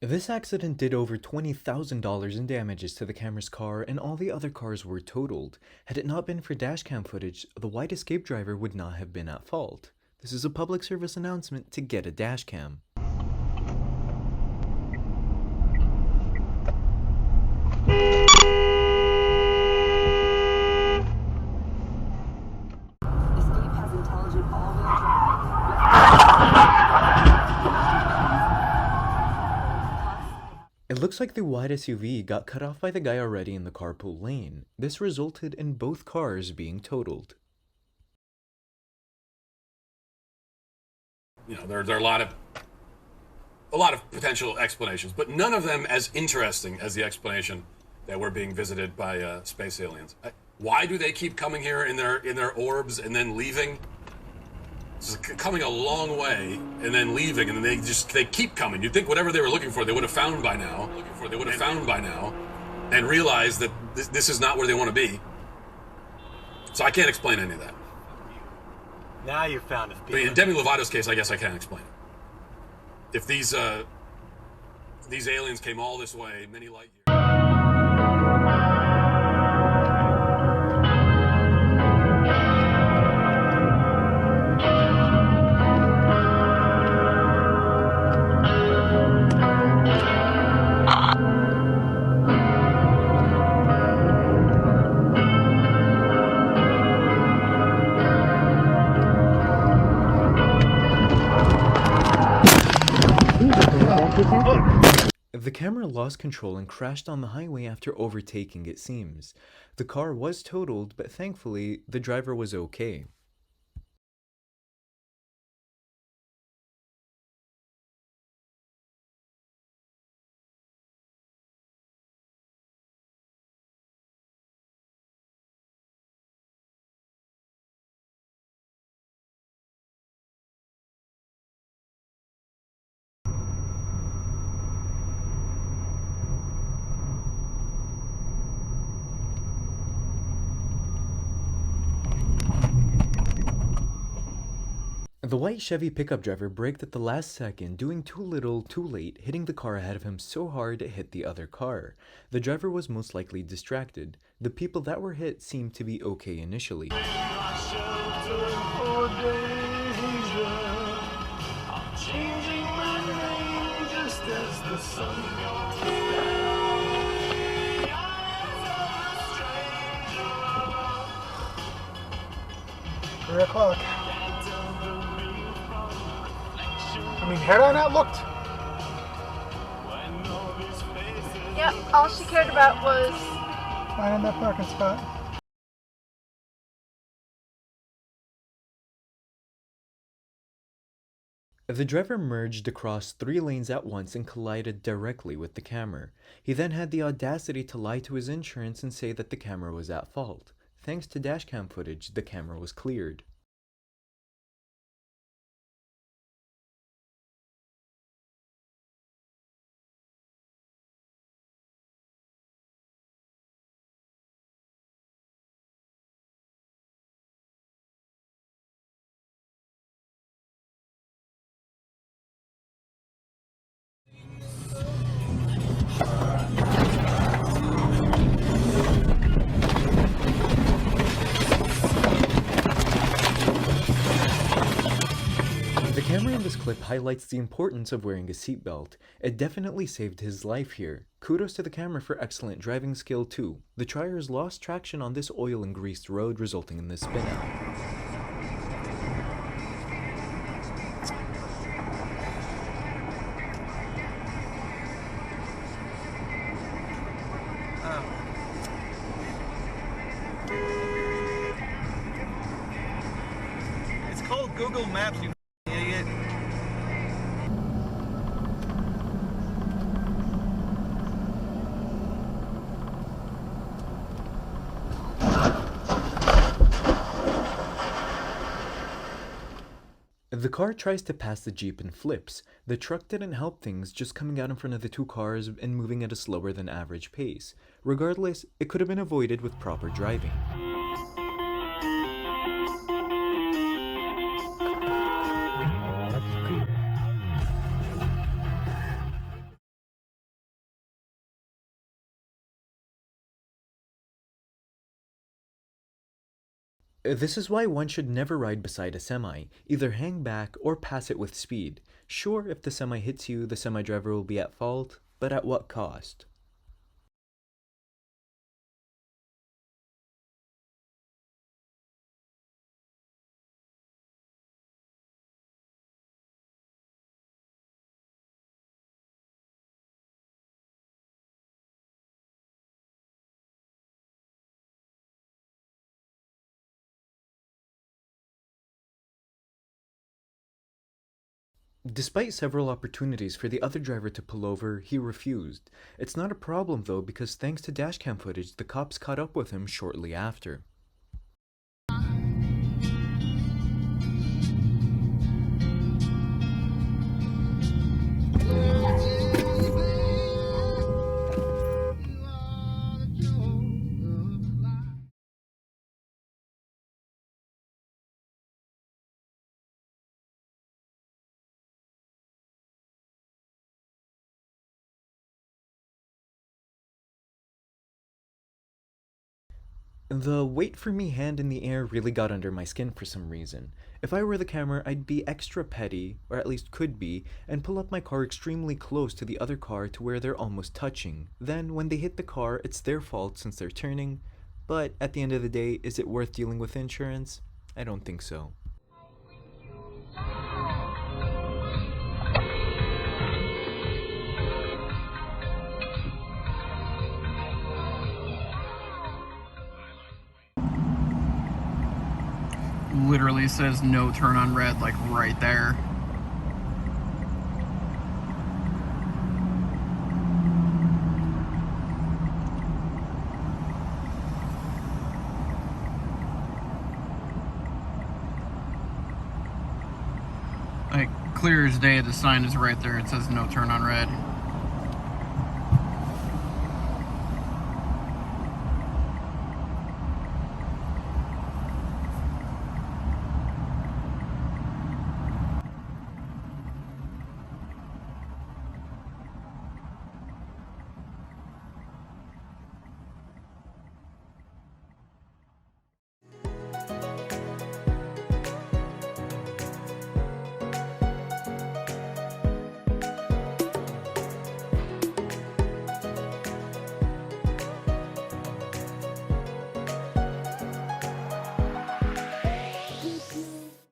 This accident did over $20,000 in damages to the camera's car, and all the other cars were totaled. Had it not been for dashcam footage, the white escape driver would not have been at fault. This is a public service announcement to get a dashcam. Escape has intelligent all-wheel drive. It looks like the wide SUV got cut off by the guy already in the carpool lane. This resulted in both cars being totaled. You know, there are a lot of potential explanations, but none of them as interesting as the explanation that we're being visited by space aliens. Why do they keep coming here in their orbs and then leaving? This is coming a long way and then leaving, and then they keep coming. You'd think whatever they were looking for, they would have found by now. And realized that this is not where they want to be. So I can't explain any of that. Now you found it. I mean, in Demi Lovato's case, I guess I can explain it. If these aliens came all this way, many light years. The camera lost control and crashed on the highway after overtaking, it seems. The car was totaled, but thankfully, the driver was okay. The white Chevy pickup driver braked at the last second, doing too little, too late, hitting the car ahead of him so hard it hit the other car. The driver was most likely distracted. The people that were hit seemed to be okay initially. Three o'clock. I mean, had I not looked? Yep, all she cared about was Finding that parking spot. The driver merged across 3 lanes at once and collided directly with the camera. He then had the audacity to lie to his insurance and say that the camera was at fault. Thanks to dashcam footage, the camera was cleared. The camera in this clip highlights the importance of wearing a seatbelt. It definitely saved his life here. Kudos to the camera for excellent driving skill too. The Triers lost traction on this oil and greased road, resulting in this spin out. It's called Google Maps, you idiot. The car tries to pass the Jeep and flips. The truck didn't help things, just coming out in front of the 2 cars and moving at a slower than average pace. Regardless, it could have been avoided with proper driving. This is why one should never ride beside a semi, either hang back or pass it with speed. Sure, if the semi hits you, the semi driver will be at fault, but at what cost? Despite several opportunities for the other driver to pull over, he refused. It's not a problem though, because thanks to dashcam footage, the cops caught up with him shortly after. The wait for me hand in the air really got under my skin for some reason. If I were the camera, I'd be extra petty, or at least could be, and pull up my car extremely close to the other car to where they're almost touching. Then, when they hit the car, it's their fault since they're turning. But at the end of the day, is it worth dealing with insurance? I don't think so. Literally says no turn on red, like right there. Like clear as day, the sign is right there. It says no turn on red.